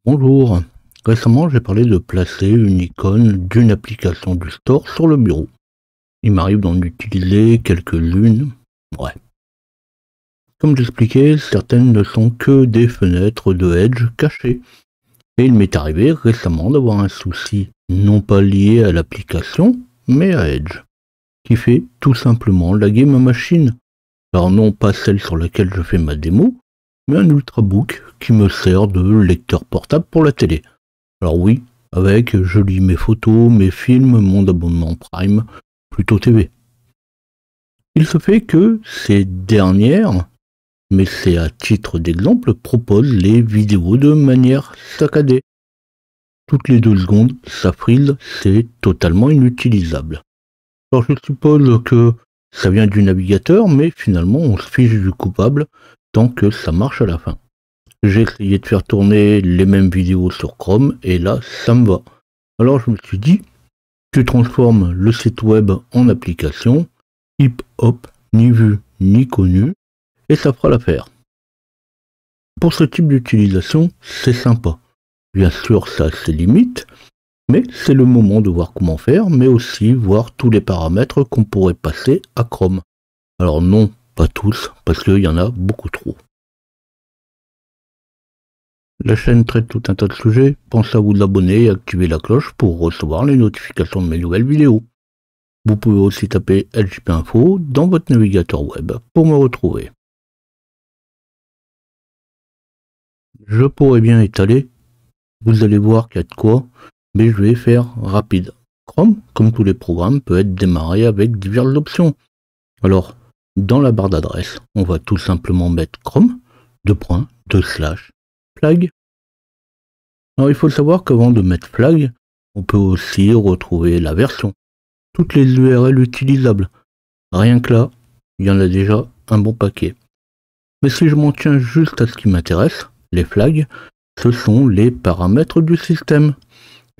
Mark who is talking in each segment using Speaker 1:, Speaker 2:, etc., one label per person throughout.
Speaker 1: Bonjour. Récemment, j'ai parlé de placer une icône d'une application du store sur le bureau. Il m'arrive d'en utiliser quelques-unes. Ouais. Comme j'expliquais, certaines ne sont que des fenêtres de Edge cachées. Et il m'est arrivé récemment d'avoir un souci non pas lié à l'application, mais à Edge, qui fait tout simplement laguer ma machine. Alors non pas celle sur laquelle je fais ma démo, mais un Ultrabook qui me sert de lecteur portable pour la télé. Alors oui, avec je lis mes photos, mes films, mon abonnement Prime, plutôt TV. Il se fait que ces dernières, mais c'est à titre d'exemple, proposent les vidéos de manière saccadée. Toutes les 2 secondes, ça frise, c'est totalement inutilisable. Alors je suppose que ça vient du navigateur, mais finalement on se fiche du coupable tant que ça marche à la fin. J'ai essayé de faire tourner les mêmes vidéos sur Chrome et là ça me va. Alors je me suis dit, tu transformes le site web en application, hip hop, ni vu ni connu, et ça fera l'affaire. Pour ce type d'utilisation, c'est sympa. Bien sûr ça a ses limites, mais c'est le moment de voir comment faire, mais aussi voir tous les paramètres qu'on pourrait passer à Chrome. Alors non, pas tous, parce qu'il y en a beaucoup trop. La chaîne traite tout un tas de sujets, pensez à vous abonner et activer la cloche pour recevoir les notifications de mes nouvelles vidéos. Vous pouvez aussi taper LJP Info dans votre navigateur web pour me retrouver. Je pourrais bien étaler, vous allez voir qu'il y a de quoi, mais je vais faire rapide. Chrome, comme tous les programmes, peut être démarré avec diverses options. Alors, dans la barre d'adresse, on va tout simplement mettre Chrome, flag. Alors il faut savoir qu'avant de mettre flag, on peut aussi retrouver la version, toutes les URL utilisables. Rien que là, il y en a déjà un bon paquet. Mais si je m'en tiens juste à ce qui m'intéresse, les flags, ce sont les paramètres du système.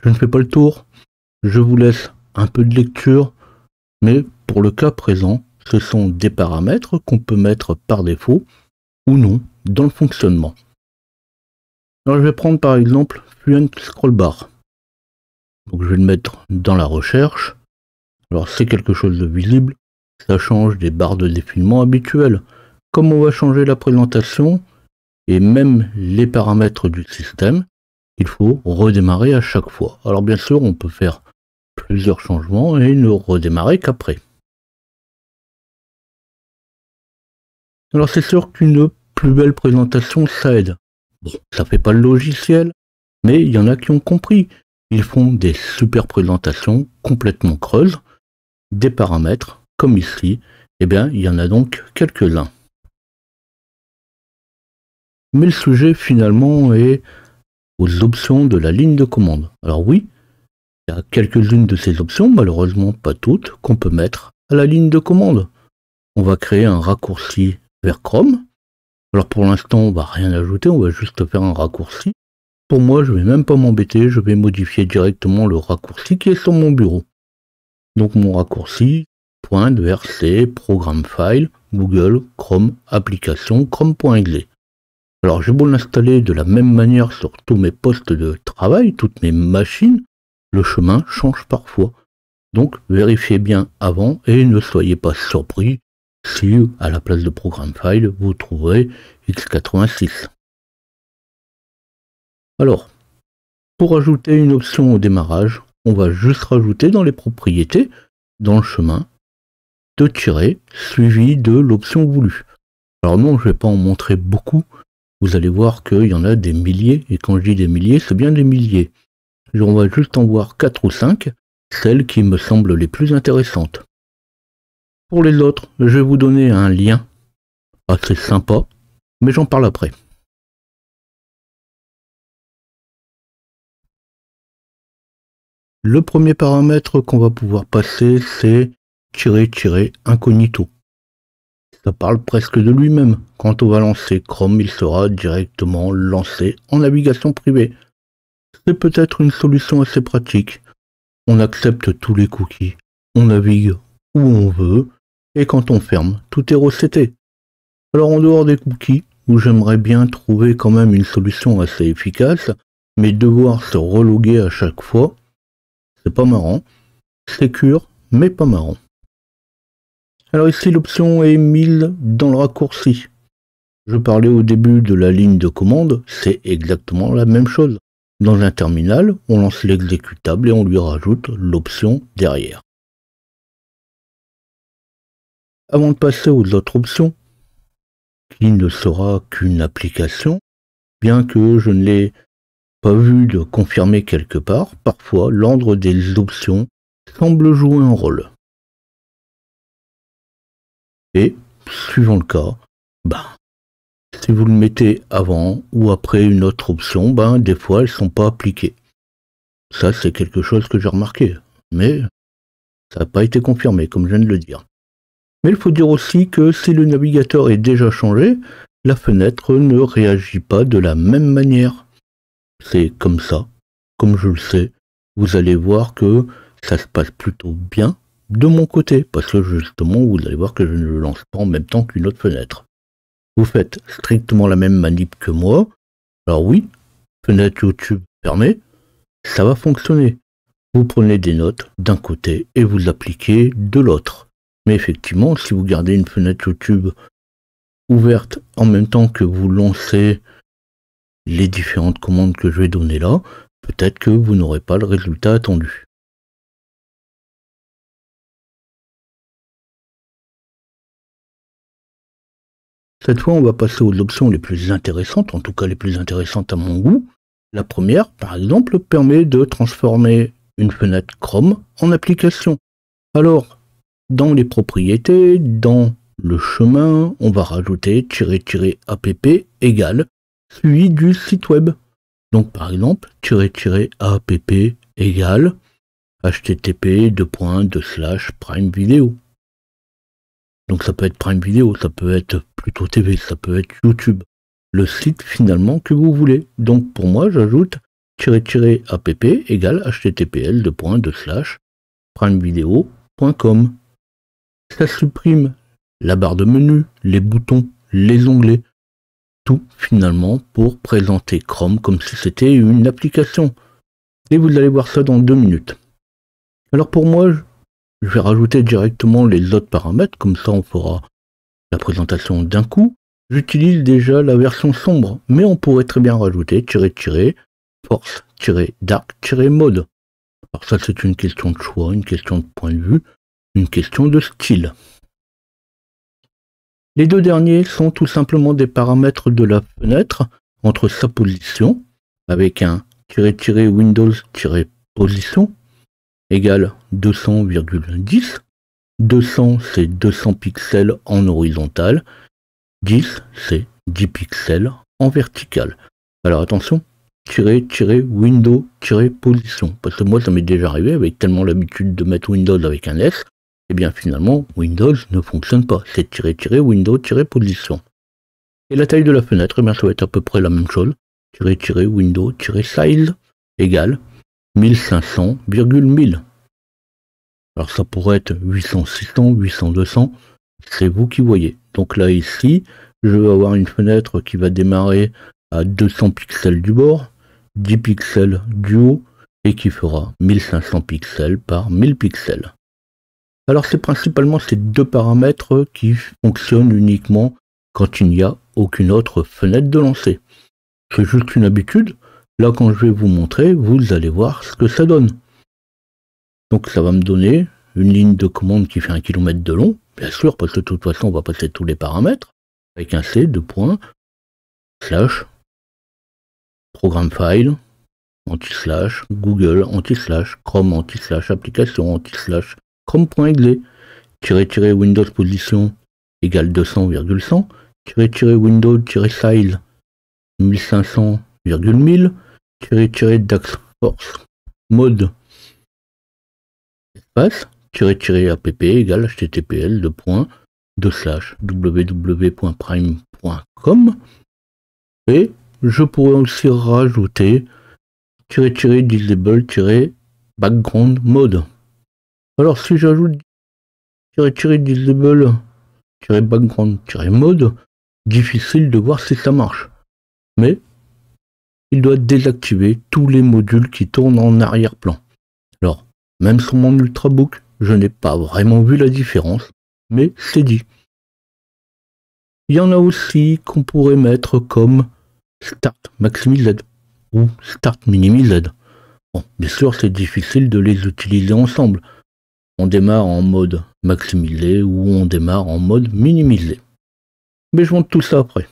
Speaker 1: Je ne fais pas le tour, je vous laisse un peu de lecture, mais pour le cas présent, ce sont des paramètres qu'on peut mettre par défaut ou non dans le fonctionnement. Alors je vais prendre par exemple Fluent Scrollbar. Donc je vais le mettre dans la recherche. Alors c'est quelque chose de visible, ça change des barres de défilement habituelles. Comme on va changer la présentation et même les paramètres du système, il faut redémarrer à chaque fois. Alors bien sûr on peut faire plusieurs changements et ne redémarrer qu'après. Alors c'est sûr qu'une plus belle présentation ça aide. Bon, ça fait pas le logiciel, mais il y en a qui ont compris. Ils font des super présentations complètement creuses, des paramètres, comme ici, eh bien il y en a donc quelques-uns. Mais le sujet finalement est aux options de la ligne de commande. Alors oui, il y a quelques-unes de ces options, malheureusement pas toutes, qu'on peut mettre à la ligne de commande. On va créer un raccourci vers Chrome. Alors pour l'instant on va rien ajouter, on va juste faire un raccourci. Pour moi je vais même pas m'embêter, je vais modifier directement le raccourci qui est sur mon bureau. Donc mon raccourci pointe vers C, programme file, Google, Chrome, application, Chrome.exe. Alors j'ai beau l'installer de la même manière sur tous mes postes de travail, toutes mes machines, le chemin change parfois. Donc vérifiez bien avant et ne soyez pas surpris si à la place de programme file vous trouverez x86. Alors, pour ajouter une option au démarrage, on va juste rajouter dans les propriétés, dans le chemin, de tirer suivi de l'option voulue. Alors non, je ne vais pas en montrer beaucoup, vous allez voir qu'il y en a des milliers, et quand je dis des milliers, c'est bien des milliers. On va juste en voir 4 ou 5, celles qui me semblent les plus intéressantes. Pour les autres, je vais vous donner un lien assez sympa, mais j'en parle après. Le premier paramètre qu'on va pouvoir passer, c'est -- incognito. Ça parle presque de lui-même. Quand on va lancer Chrome, il sera directement lancé en navigation privée. C'est peut-être une solution assez pratique. On accepte tous les cookies, on navigue où on veut, et quand on ferme, tout est reseté. Alors en dehors des cookies, où j'aimerais bien trouver quand même une solution assez efficace, mais devoir se reloguer à chaque fois, c'est pas marrant. Sécure, mais pas marrant. Alors ici, l'option est 1000 dans le raccourci. Je parlais au début de la ligne de commande, c'est exactement la même chose. Dans un terminal, on lance l'exécutable et on lui rajoute l'option derrière. Avant de passer aux autres options, qui ne sera qu'une application, bien que je ne l'ai pas vu de confirmer quelque part, parfois l'ordre des options semble jouer un rôle. Et, suivant le cas, si vous le mettez avant ou après une autre option, des fois elles ne sont pas appliquées. Ça, c'est quelque chose que j'ai remarqué, mais ça n'a pas été confirmé, comme je viens de le dire. Mais il faut dire aussi que si le navigateur est déjà changé, la fenêtre ne réagit pas de la même manière. C'est comme ça, comme je le sais, vous allez voir que ça se passe plutôt bien de mon côté, parce que justement, vous allez voir que je ne le lance pas en même temps qu'une autre fenêtre. Vous faites strictement la même manip que moi. Alors oui, fenêtre YouTube fermée, ça va fonctionner. Vous prenez des notes d'un côté et vous appliquez de l'autre. Mais effectivement, si vous gardez une fenêtre YouTube ouverte en même temps que vous lancez les différentes commandes que je vais donner là, peut-être que vous n'aurez pas le résultat attendu. Cette fois, on va passer aux options les plus intéressantes, en tout cas les plus intéressantes à mon goût. La première, par exemple, permet de transformer une fenêtre Chrome en application. Alors, dans les propriétés, dans le chemin, on va rajouter "app" égale suivi du site web. Donc par exemple, "app" égale http://Prime Video. Donc ça peut être Prime Video, ça peut être Pluto TV, ça peut être YouTube. Le site finalement que vous voulez. Donc pour moi, j'ajoute "app" égale httpl://primevideo.com. Ça supprime la barre de menu, les boutons, les onglets. Tout finalement pour présenter Chrome comme si c'était une application. Et vous allez voir ça dans 2 minutes. Alors pour moi, je vais rajouter directement les autres paramètres, comme ça on fera la présentation d'un coup. J'utilise déjà la version sombre, mais on pourrait très bien rajouter "force-dark-mode". Alors ça c'est une question de choix, une question de point de vue, une question de style. Les deux derniers sont tout simplement des paramètres de la fenêtre entre sa position, avec un "-Windows-position" égale 200,10. 200 c'est 200 pixels en horizontal, 10 c'est 10 pixels en vertical. Alors attention, "-Windows-position", parce que moi ça m'est déjà arrivé avec tellement l'habitude de mettre Windows avec un S, et bien finalement Windows ne fonctionne pas, c'est "-Windows-position". Et la taille de la fenêtre, eh bien ça va être à peu près la même chose, "-Windows-size" égale 1500,1000. Alors ça pourrait être 800, 600, 800, 200, c'est vous qui voyez. Donc là ici, je vais avoir une fenêtre qui va démarrer à 200 pixels du bord, 10 pixels du haut, et qui fera 1500 pixels par 1000 pixels. Alors c'est principalement ces deux paramètres qui fonctionnent uniquement quand il n'y a aucune autre fenêtre de lancer. C'est juste une habitude. Là quand je vais vous montrer, vous allez voir ce que ça donne. Donc ça va me donner une ligne de commande qui fait 1 km de long, bien sûr, parce que de toute façon on va passer tous les paramètres, avec un C, programme file, Google, Chrome, application, Chrome.exe, "-Windows position" égale 200,100, "-Windows-size" 1500,1000, "-Dax Force mode espace, "-app" égale httpl://www.prime.com, et je pourrais aussi rajouter "-disable-background mode". Alors si j'ajoute "-disable-background-mode", difficile de voir si ça marche. Mais il doit désactiver tous les modules qui tournent en arrière-plan. Alors, même sur mon Ultrabook, je n'ai pas vraiment vu la différence, mais c'est dit. Il y en a aussi qu'on pourrait mettre comme Start Maximize ou Start Minimize. Bon, bien sûr, c'est difficile de les utiliser ensemble. On démarre en mode maximisé ou on démarre en mode minimisé. Mais je montre tout ça après.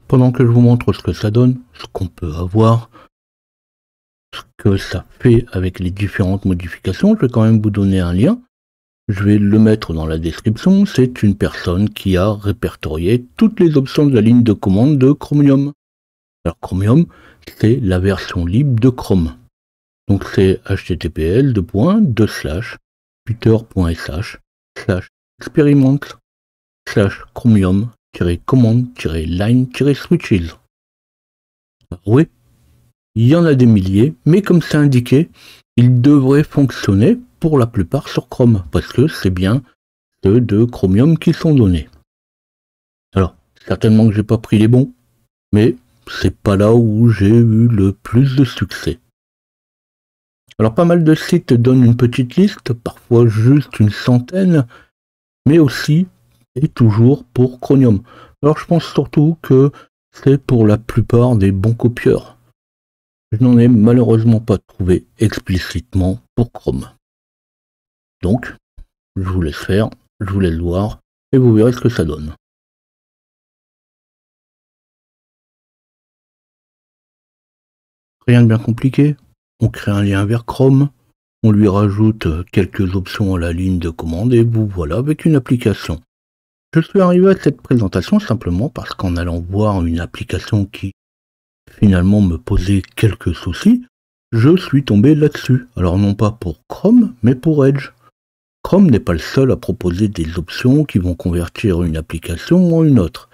Speaker 1: Pendant que je vous montre ce que ça donne, ce qu'on peut avoir, ce que ça fait avec les différentes modifications, je vais quand même vous donner un lien. Je vais le mettre dans la description. C'est une personne qui a répertorié toutes les options de la ligne de commande de Chromium. Alors Chromium, c'est la version libre de Chrome. Donc c'est https://twitter.sh/experiment/chromium-command-line-switches. Oui, il y en a des milliers, mais comme c'est indiqué, ils devraient fonctionner pour la plupart sur Chrome, parce que c'est bien ceux de Chromium qui sont donnés. Alors, certainement que j'ai pas pris les bons, mais c'est pas là où j'ai eu le plus de succès. Alors pas mal de sites donnent une petite liste, parfois juste une centaine, mais aussi et toujours pour Chromium. Alors je pense surtout que c'est pour la plupart des bons copieurs. Je n'en ai malheureusement pas trouvé explicitement pour Chrome. Donc, je vous laisse faire, je vous laisse voir, et vous verrez ce que ça donne. Rien de bien compliqué. On crée un lien vers Chrome, on lui rajoute quelques options à la ligne de commande et vous voilà avec une application. Je suis arrivé à cette présentation simplement parce qu'en allant voir une application qui finalement me posait quelques soucis, je suis tombé là-dessus. Alors non pas pour Chrome, mais pour Edge. Chrome n'est pas le seul à proposer des options qui vont convertir une application en une autre.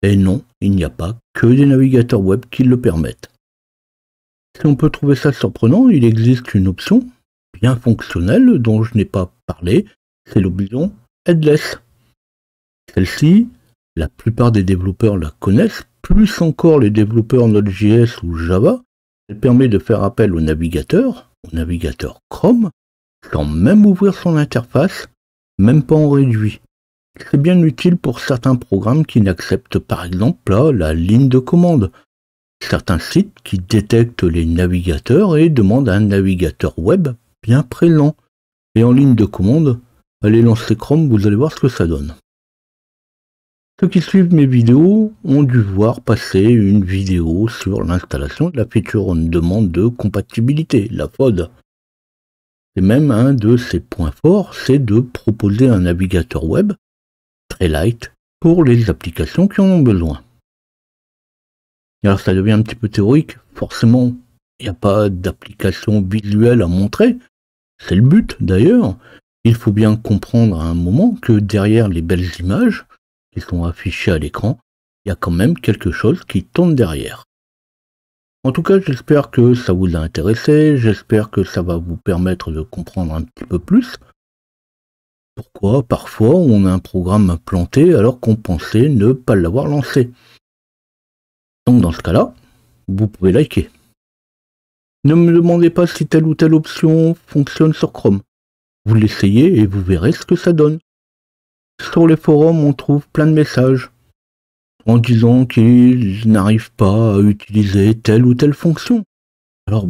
Speaker 1: Et non, il n'y a pas que des navigateurs web qui le permettent. Si on peut trouver ça surprenant, il existe une option bien fonctionnelle dont je n'ai pas parlé, c'est l'option Headless. Celle-ci, la plupart des développeurs la connaissent, plus encore les développeurs Node.js ou Java. Elle permet de faire appel au navigateur Chrome, sans même ouvrir son interface, même pas en réduit. C'est bien utile pour certains programmes qui n'acceptent par exemple pas la ligne de commande. Certains sites qui détectent les navigateurs et demandent un navigateur web bien présent. Et en ligne de commande, allez lancer Chrome, vous allez voir ce que ça donne. Ceux qui suivent mes vidéos ont dû voir passer une vidéo sur l'installation de la feature on demande de compatibilité, la FOD. C'est même un de ses points forts, c'est de proposer un navigateur web très light pour les applications qui en ont besoin. Alors ça devient un petit peu théorique, forcément il n'y a pas d'application visuelle à montrer, c'est le but d'ailleurs. Il faut bien comprendre à un moment que derrière les belles images qui sont affichées à l'écran, il y a quand même quelque chose qui tourne derrière. En tout cas, j'espère que ça vous a intéressé, j'espère que ça va vous permettre de comprendre un petit peu plus pourquoi parfois on a un programme planté alors qu'on pensait ne pas l'avoir lancé. Donc dans ce cas-là, vous pouvez liker. Ne me demandez pas si telle ou telle option fonctionne sur Chrome. Vous l'essayez et vous verrez ce que ça donne. Sur les forums, on trouve plein de messages en disant qu'ils n'arrivent pas à utiliser telle ou telle fonction. Alors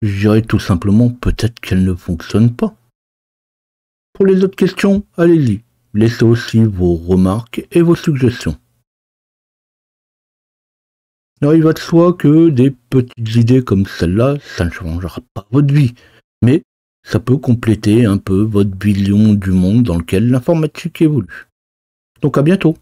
Speaker 1: je dirais tout simplement peut-être qu'elle ne fonctionne pas. Pour les autres questions, allez-y. Laissez aussi vos remarques et vos suggestions. Alors il va de soi que des petites idées comme celle-là, ça ne changera pas votre vie, mais ça peut compléter un peu votre vision du monde dans lequel l'informatique évolue. Donc à bientôt.